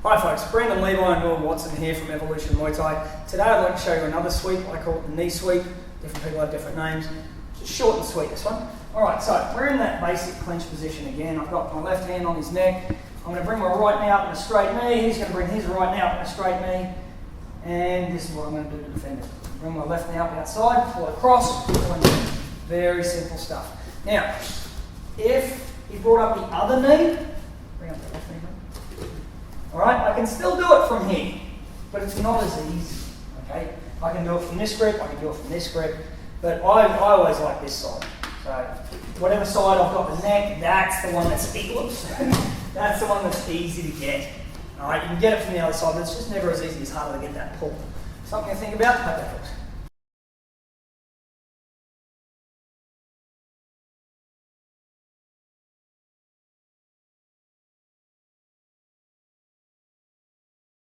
Hi folks, Brendan, Levi and Will Watson here from Evolution Muay Thai. Today I'd like to show you another sweep. I call it the knee sweep. Different people have different names. Just short and sweet, this one. Alright, so we're in that basic clinch position again. I've got my left hand on his neck. I'm going to bring my right knee up in a straight knee. He's going to bring his right knee up in a straight knee. And this is what I'm going to do to defend it. Bring my left knee up outside, pull across, pull in. Very simple stuff. Now, if he brought up the other knee, bring up the left knee. Alright, I can still do it from here, but it's not as easy. Okay, I can do it from this grip, I can do it from this grip, but I always like this side. So, whatever side I've got the neck, that's the one that's that's the one that's easy to get. Alright, you can get it from the other side, but it's just never as easy as harder to get that pull. Something to think about? Hope that helps.